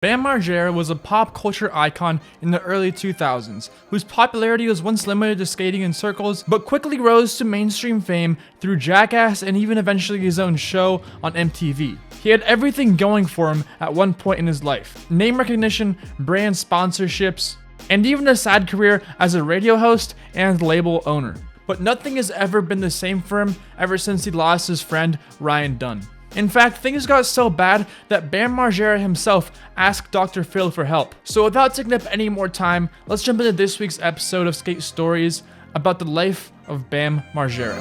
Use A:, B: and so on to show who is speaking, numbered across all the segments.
A: Bam Margera was a pop culture icon in the early 2000s, whose popularity was once limited to skating in circles, but quickly rose to mainstream fame through Jackass and even eventually his own show on MTV. He had everything going for him at one point in his life: name recognition, brand sponsorships, and even a side career as a radio host and label owner. But nothing has ever been the same for him ever since he lost his friend Ryan Dunn. In fact, things got so bad that Bam Margera himself asked Dr. Phil for help. So without taking up any more time, let's jump into this week's episode of Skate Stories about the life of Bam Margera.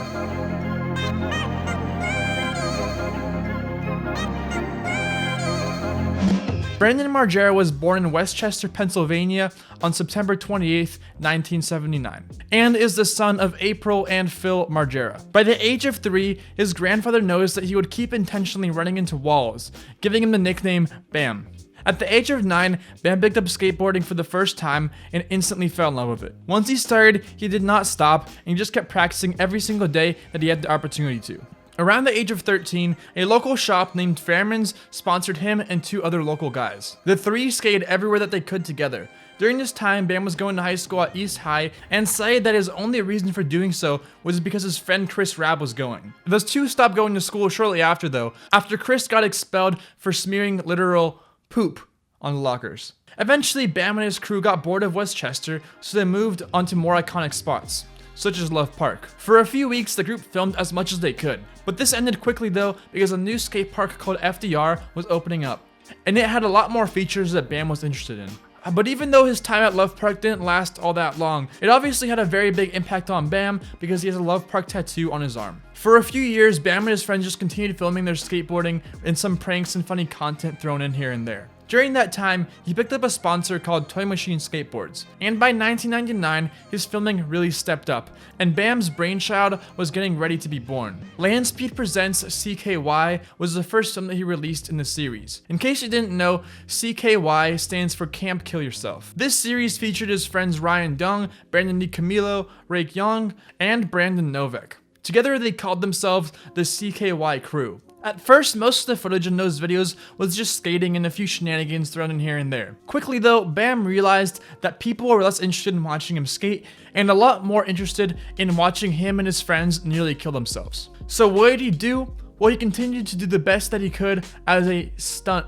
A: Brandon Margera was born in Westchester, Pennsylvania on September 28, 1979, and is the son of April and Phil Margera. By the age of 3, his grandfather noticed that he would keep intentionally running into walls, giving him the nickname Bam. At the age of 9, Bam picked up skateboarding for the first time and instantly fell in love with it. Once he started, he did not stop, and he just kept practicing every single day that he had the opportunity to. Around the age of 13, a local shop named Fairman's sponsored him and 2 other local guys. The 3 skated everywhere that they could together. During this time, Bam was going to high school at East High and cited that his only reason for doing so was because his friend Chris Rabb was going. Those 2 stopped going to school shortly after though, after Chris got expelled for smearing literal poop on the lockers. Eventually, Bam and his crew got bored of Westchester, so they moved on to more iconic spots, such as Love Park. For a few weeks, the group filmed as much as they could, but this ended quickly though because a new skate park called FDR was opening up, and it had a lot more features that Bam was interested in. But even though his time at Love Park didn't last all that long, it obviously had a very big impact on Bam because he has a Love Park tattoo on his arm. For a few years, Bam and his friends just continued filming their skateboarding and some pranks and funny content thrown in here and there. During that time, he picked up a sponsor called Toy Machine Skateboards, and by 1999, his filming really stepped up, and Bam's brainchild was getting ready to be born. Landspeed Presents CKY was the first film that he released in the series. In case you didn't know, CKY stands for Camp Kill Yourself. This series featured his friends Ryan Dung, Brandon DiCamillo, Rake Young, and Brandon Novak. Together, they called themselves the CKY Crew. At first, most of the footage in those videos was just skating and a few shenanigans thrown in here and there. Quickly though, Bam realized that people were less interested in watching him skate and a lot more interested in watching him and his friends nearly kill themselves. So what did he do? Well, he continued to do the best that he could as a stunt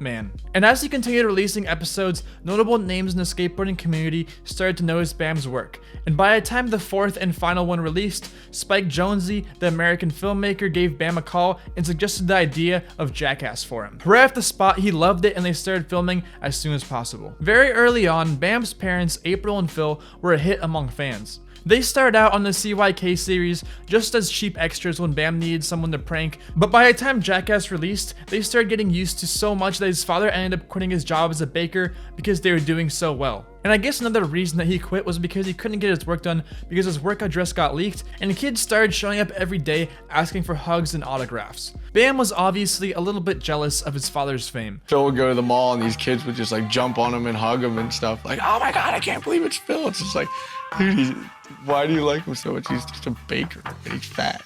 A: man. And as he continued releasing episodes, notable names in the skateboarding community started to notice Bam's work. And by the time the 4th and final one released, Spike Jonze, the American filmmaker, gave Bam a call and suggested the idea of Jackass for him. Right off the spot, he loved it and they started filming as soon as possible. Very early on, Bam's parents, April and Phil, were a hit among fans. They started out on the CYK series just as cheap extras when Bam needed someone to prank, but by the time Jackass released, they started getting used to so much that his father ended up quitting his job as a baker because they were doing so well. And I guess another reason that he quit was because he couldn't get his work done because his work address got leaked, and kids started showing up every day asking for hugs and autographs. Bam was obviously a little bit jealous of his father's fame.
B: Phil would go to the mall and these kids would just like jump on him and hug him and stuff. Like, oh my God, I can't believe it's Phil. It's just like, dude, why do you like him so much? He's just a baker and he's fat.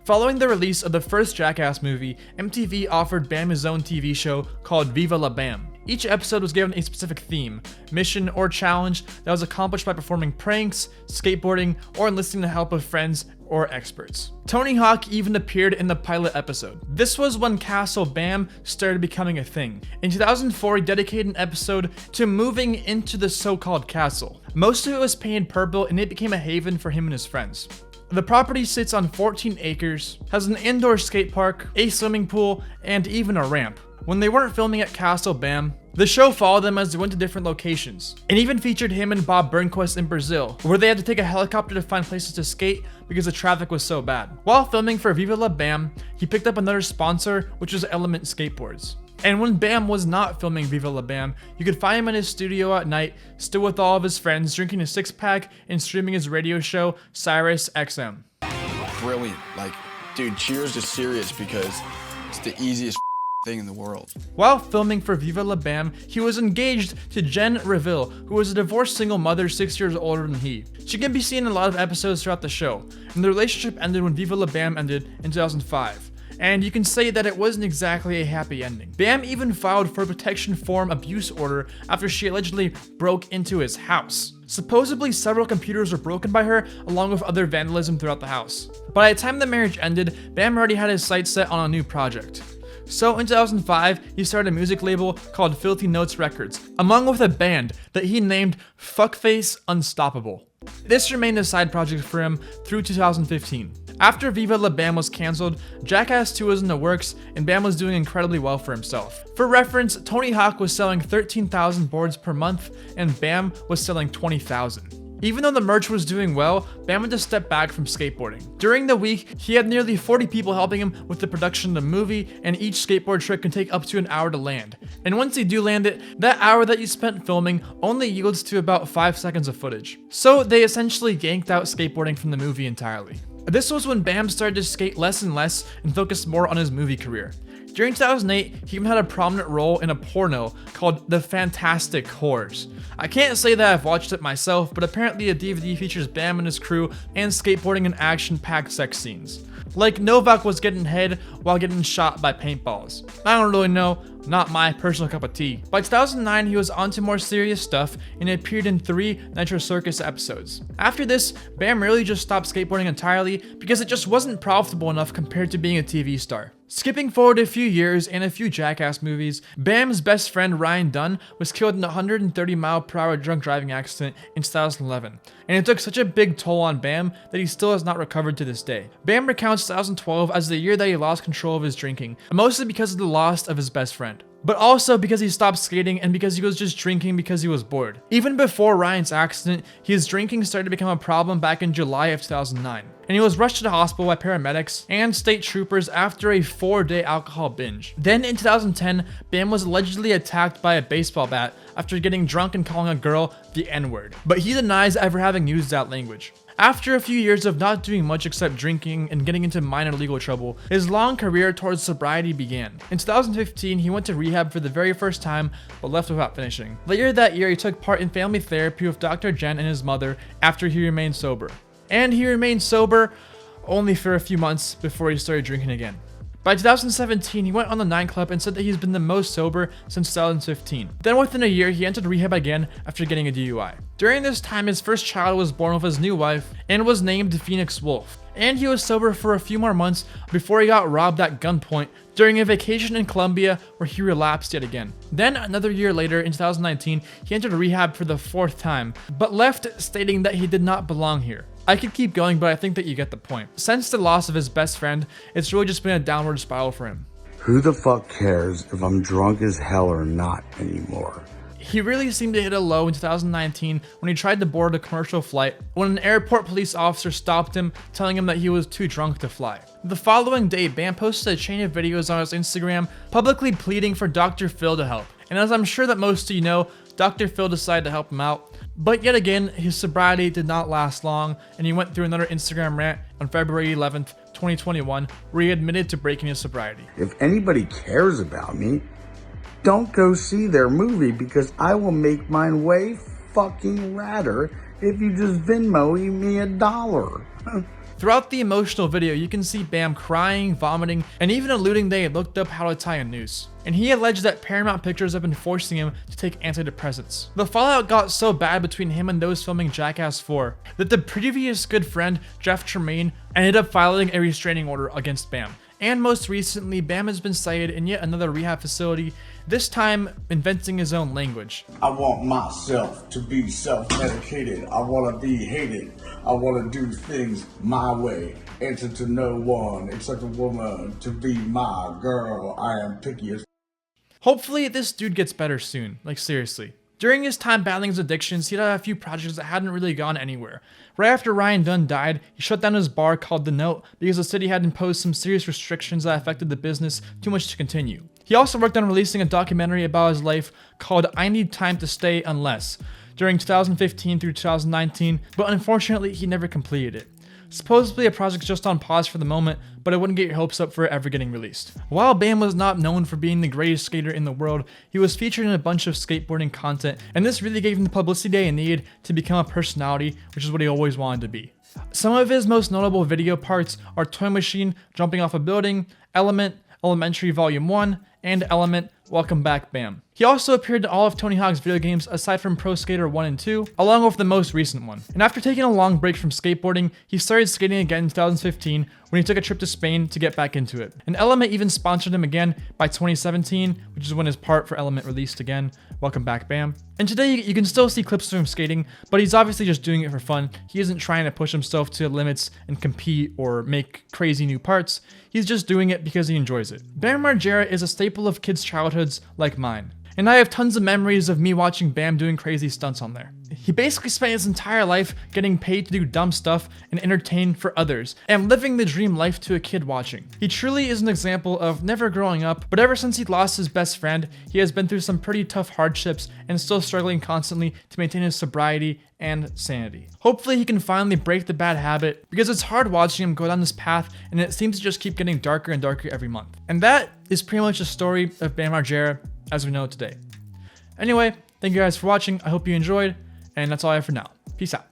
A: Following the release of the first Jackass movie, MTV offered Bam his own TV show called Viva La Bam. Each episode was given a specific theme, mission, or challenge that was accomplished by performing pranks, skateboarding, or enlisting the help of friends or experts. Tony Hawk even appeared in the pilot episode. This was when Castle Bam started becoming a thing. In 2004, he dedicated an episode to moving into the so-called castle. Most of it was painted purple and it became a haven for him and his friends. The property sits on 14 acres, has an indoor skate park, a swimming pool, and even a ramp. When they weren't filming at Castle Bam, the show followed them as they went to different locations. It even featured him and Bob Burnquist in Brazil, where they had to take a helicopter to find places to skate because the traffic was so bad. While filming for Viva La Bam, he picked up another sponsor, which was Element Skateboards. And when Bam was not filming Viva La Bam, you could find him in his studio at night, still with all of his friends, drinking a 6-pack and streaming his radio show, Sirius XM.
B: Brilliant. Like, dude, cheers to Sirius because it's the easiest thing in the world.
A: While filming for Viva La Bam, he was engaged to Jen Reville, who was a divorced single mother 6 years older than he. She can be seen in a lot of episodes throughout the show, and the relationship ended when Viva La Bam ended in 2005. and you can say that it wasn't exactly a happy ending. Bam even filed for a protection form abuse order after she allegedly broke into his house. Supposedly, several computers were broken by her, along with other vandalism throughout the house. By the time the marriage ended, Bam already had his sights set on a new project. So in 2005, he started a music label called Filthy Notes Records, along with a band that he named Fuckface Unstoppable. This remained a side project for him through 2015. After Viva La Bam was cancelled, Jackass 2 was in the works, and Bam was doing incredibly well for himself. For reference, Tony Hawk was selling 13,000 boards per month, and Bam was selling 20,000. Even though the merch was doing well, Bam had to step back from skateboarding. During the week, he had nearly 40 people helping him with the production of the movie, and each skateboard trick can take up to an hour to land. And once you do land it, that hour that you spent filming only yields to about 5 seconds of footage. So they essentially yanked out skateboarding from the movie entirely. This was when Bam started to skate less and less and focus more on his movie career. During 2008, he even had a prominent role in a porno called The Fantastic Whores. I can't say that I've watched it myself, but apparently a DVD features Bam and his crew and skateboarding and action-packed sex scenes. Like Novak was getting head while getting shot by paintballs. I don't really know, not my personal cup of tea. By 2009, he was onto more serious stuff and appeared in 3 Nitro Circus episodes. After this, Bam really just stopped skateboarding entirely because it just wasn't profitable enough compared to being a TV star. Skipping forward a few years and a few Jackass movies, Bam's best friend Ryan Dunn was killed in a 130-mile-per-hour drunk driving accident in 2011, and it took such a big toll on Bam that he still has not recovered to this day. Bam recounts 2012 as the year that he lost control of his drinking, mostly because of the loss of his best friend, but also because he stopped skating and because he was just drinking because he was bored. Even before Ryan's accident, his drinking started to become a problem back in July of 2009, and he was rushed to the hospital by paramedics and state troopers after a 4-day alcohol binge. Then in 2010, Bam was allegedly attacked by a baseball bat after getting drunk and calling a girl the N-word, but he denies ever having used that language. After a few years of not doing much except drinking and getting into minor legal trouble, his long career towards sobriety began. In 2015, he went to rehab for the very first time, but left without finishing. Later that year, he took part in family therapy with Dr. Jen and his mother after he remained sober. And he remained sober only for a few months before he started drinking again. By 2017, he went on the 9 Club and said that he's been the most sober since 2015. Then within a year, he entered rehab again after getting a DUI. During this time, his first child was born with his new wife and was named Phoenix Wolf. And he was sober for a few more months before he got robbed at gunpoint during a vacation in Colombia where he relapsed yet again. Then another year later, in 2019, he entered rehab for the 4th time, but left stating that he did not belong here. I could keep going, but I think that you get the point. Since the loss of his best friend, it's really just been a downward spiral for him.
C: Who the fuck cares if I'm drunk as hell or not anymore?
A: He really seemed to hit a low in 2019 when he tried to board a commercial flight when an airport police officer stopped him, telling him that he was too drunk to fly. The following day, Bam posted a chain of videos on his Instagram publicly pleading for Dr. Phil to help. And as I'm sure that most of you know, Dr. Phil decided to help him out. But yet again, his sobriety did not last long, and he went through another Instagram rant on February 11th, 2021, where he admitted to breaking his sobriety.
C: If anybody cares about me, don't go see their movie because I will make mine way fucking radder if you just Venmo me $1.
A: Throughout the emotional video, you can see Bam crying, vomiting, and even alluding that he looked up how to tie a noose. And he alleged that Paramount Pictures have been forcing him to take antidepressants. The fallout got so bad between him and those filming Jackass 4 that the previous good friend, Jeff Tremaine, ended up filing a restraining order against Bam. And most recently, Bam has been cited in yet another rehab facility, this time inventing his own language.
C: I want myself to be self-medicated. I want to be hated. I want to do things my way. Answer to no one except a woman to be my girl. I am picky as
A: Hopefully, this dude gets better soon. Like, seriously. During his time battling his addictions, he had a few projects that hadn't really gone anywhere. Right after Ryan Dunn died, he shut down his bar called The Note because the city had imposed some serious restrictions that affected the business too much to continue. He also worked on releasing a documentary about his life called I Need Time to Stay Unless during 2015 through 2019, but unfortunately he never completed it. Supposedly a project just on pause for the moment, but I wouldn't get your hopes up for it ever getting released. While Bam was not known for being the greatest skater in the world, he was featured in a bunch of skateboarding content, and this really gave him the publicity he needed to become a personality, which is what he always wanted to be. Some of his most notable video parts are Toy Machine jumping off a building, Element, Elementary Volume 1, and Element, Welcome Back Bam. He also appeared in all of Tony Hawk's video games aside from Pro Skater 1 and 2, along with the most recent one. And after taking a long break from skateboarding, he started skating again in 2015 when he took a trip to Spain to get back into it. And Element even sponsored him again by 2017, which is when his part for Element released again, Welcome Back Bam. And today you can still see clips of him skating, but he's obviously just doing it for fun. He isn't trying to push himself to the limits and compete or make crazy new parts. He's just doing it because he enjoys it. Bam Margera is a staple of kids' childhoods like mine. And I have tons of memories of me watching Bam doing crazy stunts on there. He basically spent his entire life getting paid to do dumb stuff and entertain for others, and living the dream life to a kid watching. He truly is an example of never growing up, but ever since he lost his best friend, he has been through some pretty tough hardships and still struggling constantly to maintain his sobriety and sanity. Hopefully he can finally break the bad habit, because it's hard watching him go down this path and it seems to just keep getting darker and darker every month. And that is pretty much the story of Bam Margera as we know it today. Anyway, thank you guys for watching. I hope you enjoyed, and that's all I have for now. Peace out.